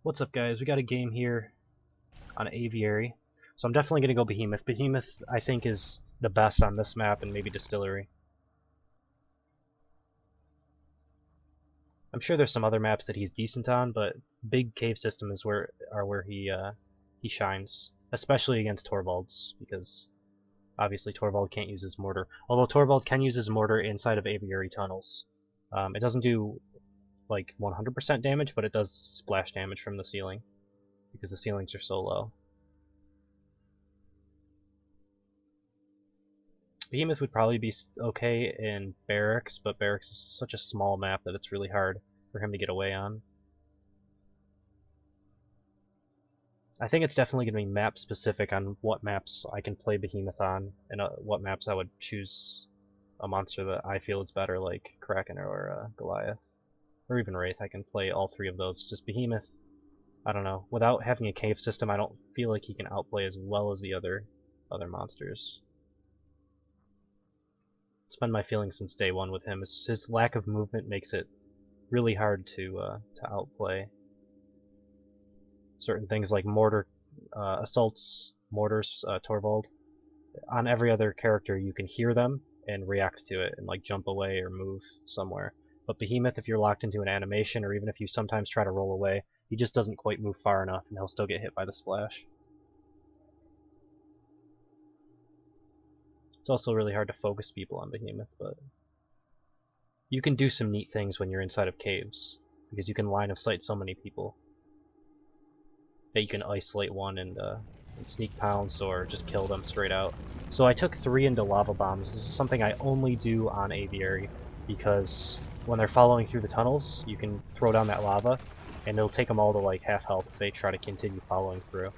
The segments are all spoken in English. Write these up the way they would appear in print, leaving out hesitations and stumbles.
What's up, guys? We got a game here on Aviary. So I'm definitely going to go Behemoth. Behemoth, I think, is the best on this map and maybe Distillery. I'm sure there's some other maps that he's decent on, but big cave system is where he shines, especially against Torvalds, because obviously Torvald can't use his mortar. Although Torvald can use his mortar inside of Aviary tunnels. It doesn't do like 100% damage, but it does splash damage from the ceiling because the ceilings are so low. Behemoth would probably be okay in Barracks, but Barracks is such a small map that it's really hard for him to get away on. I think it's definitely going to be map specific on what maps I can play Behemoth on, and what maps I would choose a monster that I feel is better, like Kraken or Goliath. Or even Wraith. I can play all three of those. Just Behemoth, I don't know. Without having a cave system, I don't feel like he can outplay as well as the other monsters. It's been my feeling since day one with him. His lack of movement makes it really hard to outplay. Certain things like mortar assaults, mortars, Torvald. On every other character, you can hear them and react to it and like jump away or move somewhere. But Behemoth, if you're locked into an animation, or even if you sometimes try to roll away, he just doesn't quite move far enough, and he'll still get hit by the splash. It's also really hard to focus people on Behemoth, but you can do some neat things when you're inside of caves, because you can line of sight so many people that you can isolate one and sneak pounce or just kill them straight out. So I took 3 into lava bombs. This is something I only do on Aviary, because when they're following through the tunnels, you can throw down that lava, and it'll take them all to like half health if they try to continue following through.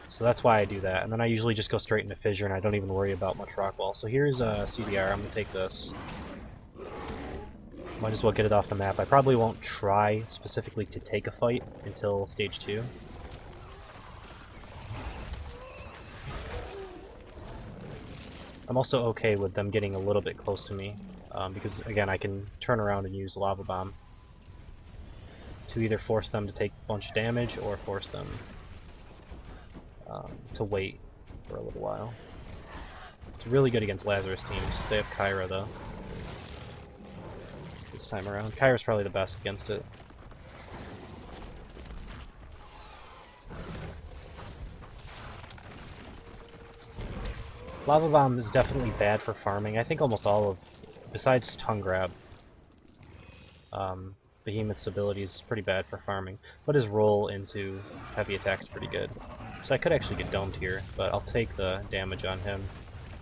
So that's why I do that, and then I usually just go straight into Fissure and I don't even worry about much rock wall. So here's CDR, I'm going to take this. Might as well get it off the map. I probably won't try specifically to take a fight until stage 2. I'm also okay with them getting a little bit close to me, because again I can turn around and use Lava Bomb to either force them to take a bunch of damage or force them to wait for a little while. It's really good against Lazarus teams. They have Kyra though this time around. Kyra's probably the best against it. Lava Bomb is definitely bad for farming. I think almost all of, besides Tongue Grab, Behemoth's abilities is pretty bad for farming, but his roll into heavy attack is pretty good. So I could actually get domed here, but I'll take the damage on him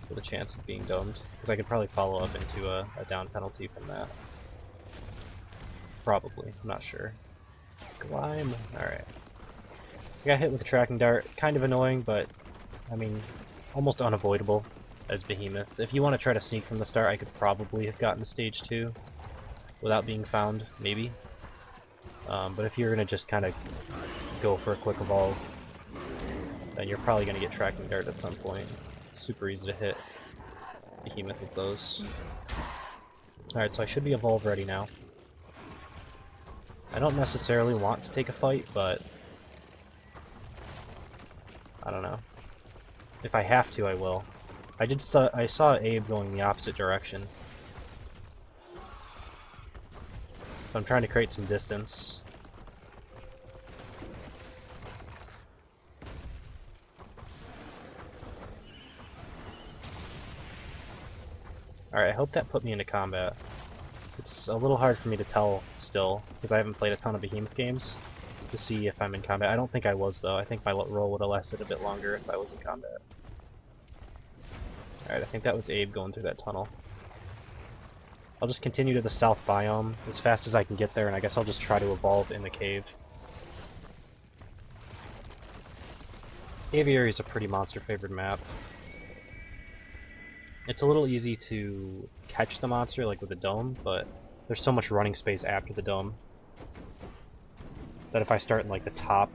for the chance of being domed, because I could probably follow up into a down penalty from that. Probably, I'm not sure. Climb, alright. I got hit with a tracking dart, kind of annoying, but I mean, almost unavoidable as Behemoth. If you want to try to sneak from the start, I could probably have gotten to stage 2 without being found, maybe. But if you're going to just kind of go for a quick evolve, then you're probably going to get tracking dart at some point. It's super easy to hit Behemoth with those. Alright, so I should be evolve ready now. I don't necessarily want to take a fight, but I don't know. If I have to, I will. I saw Abe going the opposite direction, so I'm trying to create some distance. Alright, I hope that put me into combat. It's a little hard for me to tell still, because I haven't played a ton of Behemoth games to see if I'm in combat. I don't think I was, though. I think my roll would have lasted a bit longer if I was in combat. Alright, I think that was Abe going through that tunnel. I'll just continue to the south biome as fast as I can get there, and I guess I'll just try to evolve in the cave. Aviary is a pretty monster-favored map. It's a little easy to catch the monster, like with the dome, but there's so much running space after the dome that if I start in like the top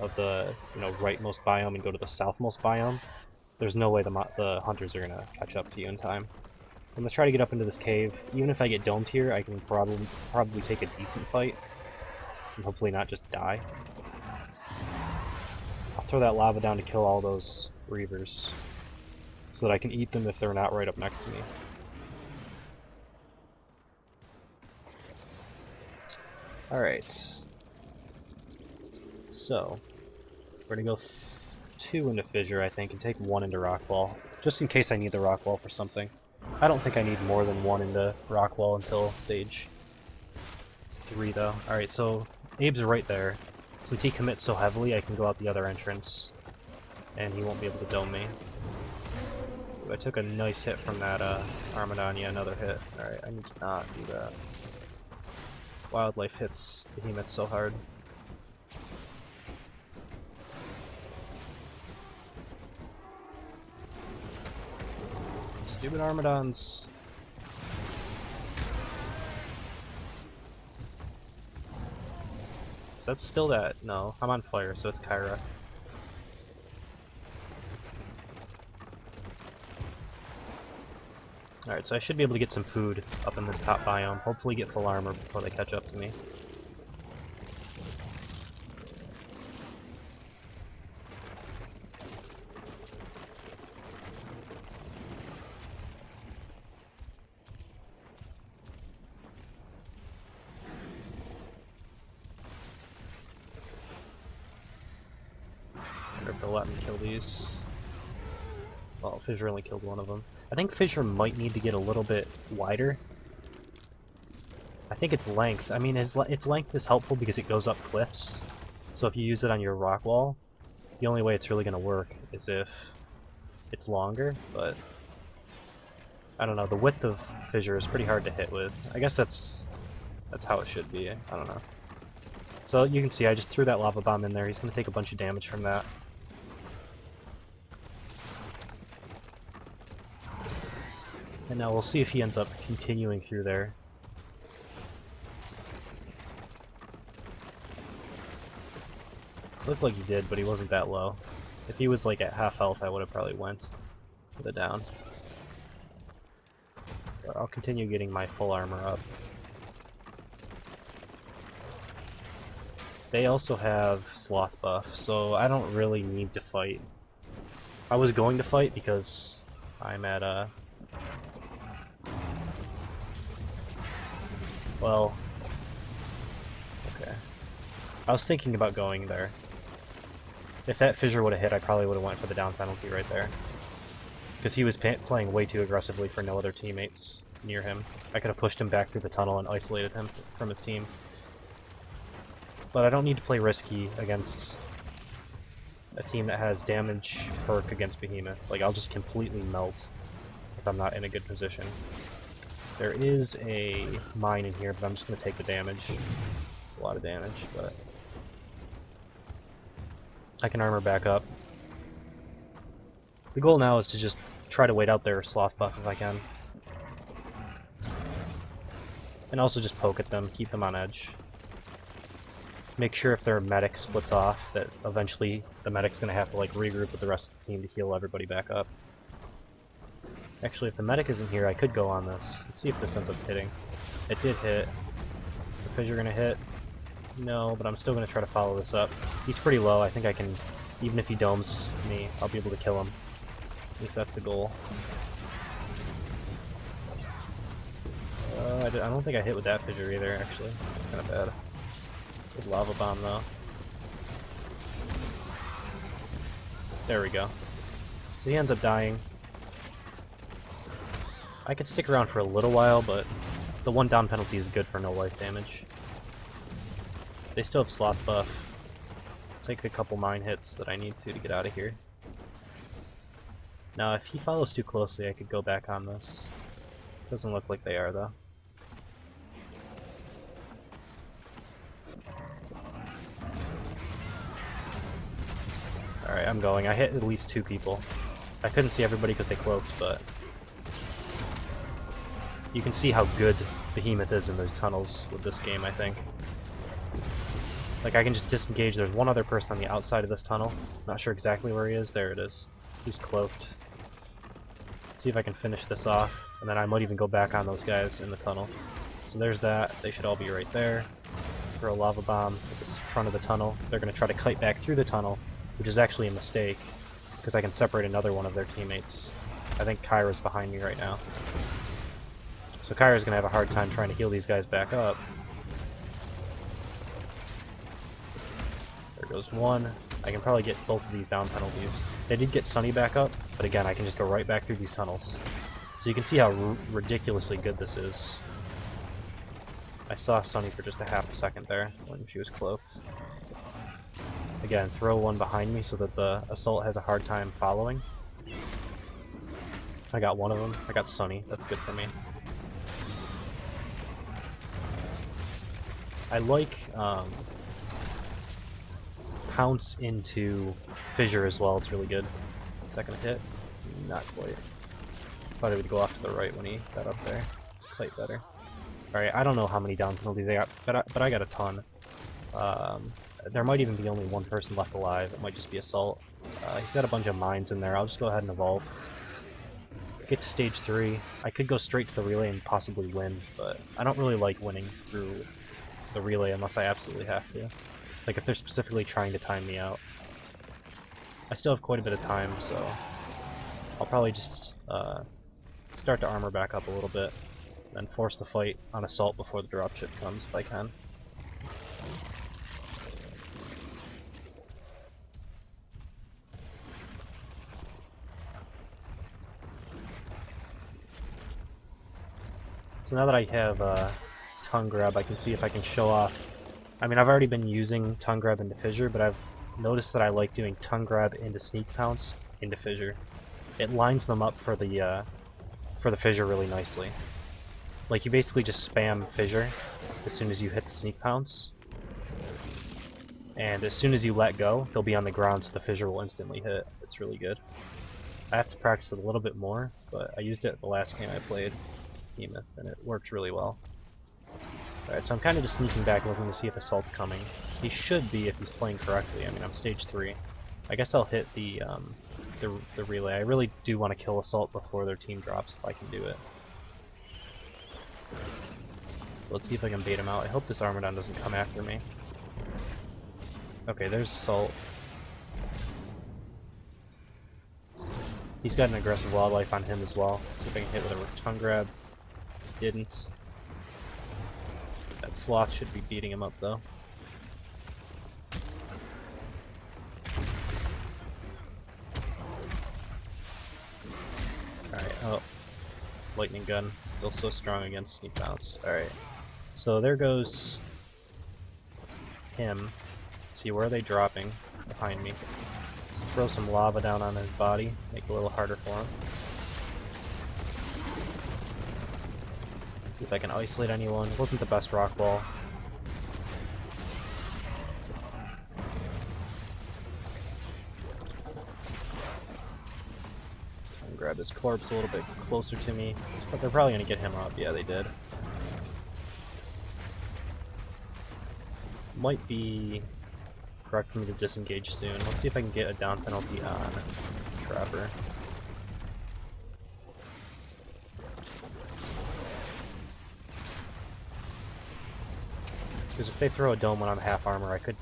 of the rightmost biome and go to the southmost biome, there's no way the hunters are gonna catch up to you in time. I'm gonna try to get up into this cave. Even if I get domed here, I can probably take a decent fight. And hopefully not just die. I'll throw that lava down to kill all those reavers. So that I can eat them if they're not right up next to me. Alright. So, we're gonna go 2 into Fissure, I think, and take 1 into Rockwall. Just in case I need the Rockwall for something. I don't think I need more than 1 into Rockwall until stage 3, though. Alright, so Abe's right there. Since he commits so heavily, I can go out the other entrance. And he won't be able to dome me. Ooh, I took a nice hit from that Armadon. Yeah, another hit. Alright, I need to not do that. Wildlife hits Behemoth so hard. Stupid Armadons. Is that still that? No, I'm on fire, so it's Kyra. Alright, so I should be able to get some food up in this top biome. Hopefully get full armor before they catch up to me. If they'll let me kill these. Well, Fissure only killed one of them. I think Fissure might need to get a little bit wider. I think its length. I mean, its length is helpful because it goes up cliffs. So if you use it on your rock wall, the only way it's really going to work is if it's longer. But I don't know. The width of Fissure is pretty hard to hit with. I guess that's how it should be. I don't know. So you can see I just threw that lava bomb in there. He's going to take a bunch of damage from that. And now we'll see if he ends up continuing through there. Looked like he did, but he wasn't that low. If he was like at half health, I would have probably went with it down. But I'll continue getting my full armor up. They also have sloth buff, so I don't really need to fight. I was going to fight because I'm at well, okay. I was thinking about going there. If that Fissure would have hit, I probably would have went for the down penalty right there. Because he was playing way too aggressively for no other teammates near him. I could have pushed him back through the tunnel and isolated him from his team. But I don't need to play risky against a team that has damage perk against Behemoth. Like, I'll just completely melt if I'm not in a good position. There is a mine in here, but I'm just going to take the damage. It's a lot of damage, but I can armor back up. The goal now is to just try to wait out their sloth buff if I can. And also just poke at them, keep them on edge. Make sure if their medic splits off, that eventually the medic's going to have to like regroup with the rest of the team to heal everybody back up. Actually, if the medic isn't here, I could go on this. Let's see if this ends up hitting. It did hit. Is the Fissure gonna hit? No, but I'm still gonna try to follow this up. He's pretty low. I think I can, even if he domes me, I'll be able to kill him. At least that's the goal. I don't think I hit with that Fissure either, actually. That's kind of bad. Good lava bomb, though. There we go. So he ends up dying. I could stick around for a little while, but the 1 down penalty is good for no life damage. They still have sloth buff. Take a couple mine hits that I need to get out of here. Now, if he follows too closely, I could go back on this. Doesn't look like they are, though. Alright, I'm going. I hit at least 2 people. I couldn't see everybody because they cloaked, but you can see how good Behemoth is in those tunnels with this game, I think. Like, I can just disengage. There's one other person on the outside of this tunnel. Not sure exactly where he is. There it is. He's cloaked. Let's see if I can finish this off. And then I might even go back on those guys in the tunnel. So there's that. They should all be right there. Throw a lava bomb at the front of the tunnel. They're going to try to kite back through the tunnel, which is actually a mistake, because I can separate another one of their teammates. I think Kyra's behind me right now. So Kyra's going to have a hard time trying to heal these guys back up. There goes one. I can probably get both of these down penalties. They did get Sunny back up, but again, I can just go right back through these tunnels. So you can see how ridiculously good this is. I saw Sunny for just a half a second there when she was cloaked. Again, throw one behind me so that the assault has a hard time following. I got one of them. I got Sunny. That's good for me. I like Pounce into Fissure as well. It's really good. Second hit. Not quite. Thought it would go off to the right when he got up there. Quite better. Alright, I don't know how many down penalties I got, but I got a ton. There might even be only one person left alive. It might just be Assault. He's got a bunch of mines in there. I'll just go ahead and evolve. Get to stage 3. I could go straight to the relay and possibly win, but I don't really like winning through the relay unless I absolutely have to. Like if they're specifically trying to time me out. I still have quite a bit of time, so I'll probably just start to armor back up a little bit, and force the fight on Assault before the dropship comes if I can. So now that I have Tongue Grab, I can see if I can show off. I mean, I've already been using Tongue Grab into Fissure, but I've noticed that I like doing Tongue Grab into Sneak Pounce into Fissure. It lines them up for the Fissure really nicely. Like, you basically just spam Fissure as soon as you hit the Sneak Pounce. And as soon as you let go, they'll be on the ground so the Fissure will instantly hit. It's really good. I have to practice it a little bit more, but I used it the last game I played, Behemoth, and it worked really well. Alright, so I'm kind of just sneaking back looking to see if Assault's coming. He should be if he's playing correctly. I mean, I'm stage 3. I guess I'll hit the relay. I really do want to kill Assault before their team drops if I can do it. So let's see if I can bait him out. I hope this Armadon doesn't come after me. Okay, there's Assault. He's got an aggressive wildlife on him as well. See if I can hit with a Tongue Grab. Didn't. That Sloth should be beating him up though. Alright, oh. Lightning Gun. Still so strong against Sneak Bounce. Alright. So there goes him. Let's see, where are they dropping? Behind me. Just throw some lava down on his body. Make it a little harder for him. See if I can isolate anyone. Wasn't the best rock wall. Try and grab his corpse a little bit closer to me. But they're probably gonna get him up. Yeah, they did. Might be correct for me to disengage soon. Let's see if I can get a down penalty on Trapper. Because if they throw a dome when I'm half armor, I could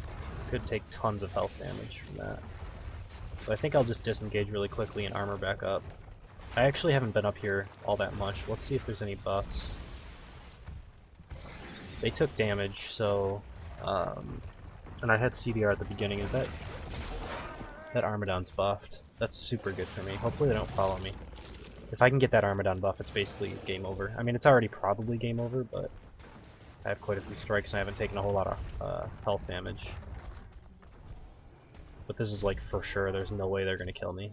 take tons of health damage from that. So I think I'll just disengage really quickly and armor back up. I actually haven't been up here all that much. Let's see if there's any buffs. They took damage, so and I had CDR at the beginning. Is that Armadon's buffed? That's super good for me. Hopefully they don't follow me. If I can get that Armadon buff, it's basically game over. I mean, it's already probably game over, but I have quite a few strikes and I haven't taken a whole lot of health damage. But this is like for sure, there's no way they're going to kill me.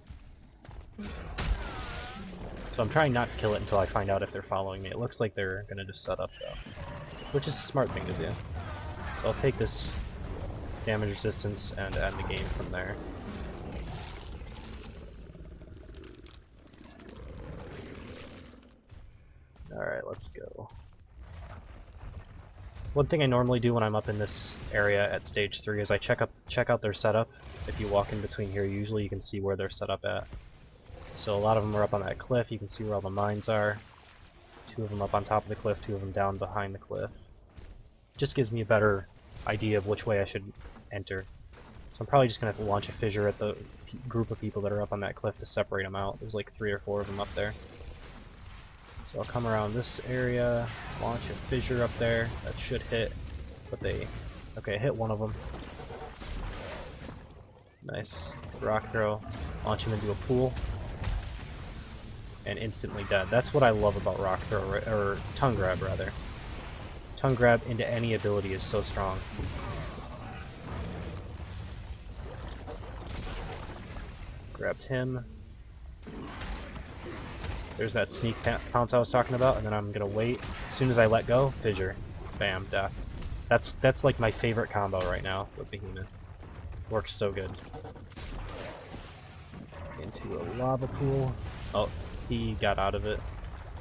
So I'm trying not to kill it until I find out if they're following me. It looks like they're going to just set up though, which is a smart thing to do. So I'll take this damage resistance and end the game from there. Alright, let's go. One thing I normally do when I'm up in this area at stage 3 is I check out their setup. If you walk in between here, usually you can see where they're set up at. So a lot of them are up on that cliff, you can see where all the mines are. 2 of them up on top of the cliff, 2 of them down behind the cliff. Just gives me a better idea of which way I should enter. So I'm probably just going to have to launch a fissure at the group of people that are up on that cliff to separate them out. There's like 3 or 4 of them up there. So I'll come around this area, launch a fissure up there. That should hit, but they... Okay, hit one of them. Nice. Rock throw. Launch him into a pool. And instantly dead. That's what I love about rock throw, or tongue grab rather. Tongue grab into any ability is so strong. Grabbed him. There's that sneak pounce I was talking about, and then I'm gonna wait. As soon as I let go, fissure. Bam, death. That's like my favorite combo right now with Behemoth. Works so good. Into a lava pool. Oh, he got out of it.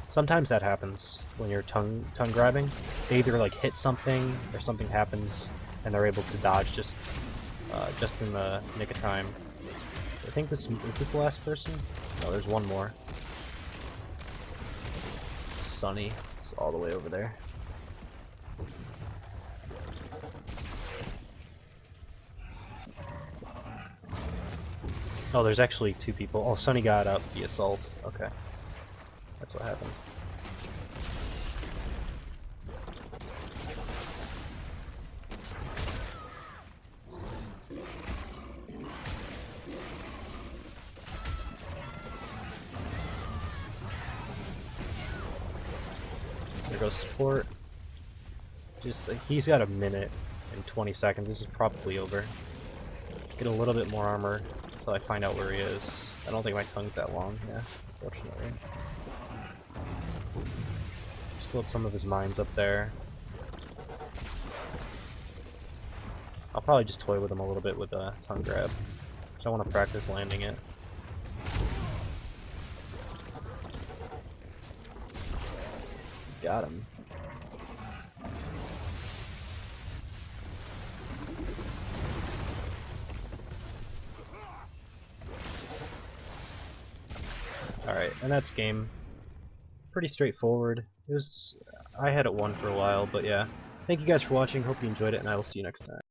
Sometimes that happens when you're tongue grabbing. They either like hit something or something happens, and they're able to dodge just in the nick of time. I think is this the last person? No, there's one more. Sunny is all the way over there. Oh, there's actually 2 people. Oh, Sunny got up the assault. Okay. That's what happened. There goes support. Just, he's got a minute and 20 seconds. This is probably over. Get a little bit more armor until I find out where he is. I don't think my tongue's that long, yeah, unfortunately. Just build some of his mines up there. I'll probably just toy with him a little bit with a tongue grab, because I want to practice landing it. Got him. Alright, and that's game. Pretty straightforward. I had it won for a while, but yeah. Thank you guys for watching, hope you enjoyed it, and I will see you next time.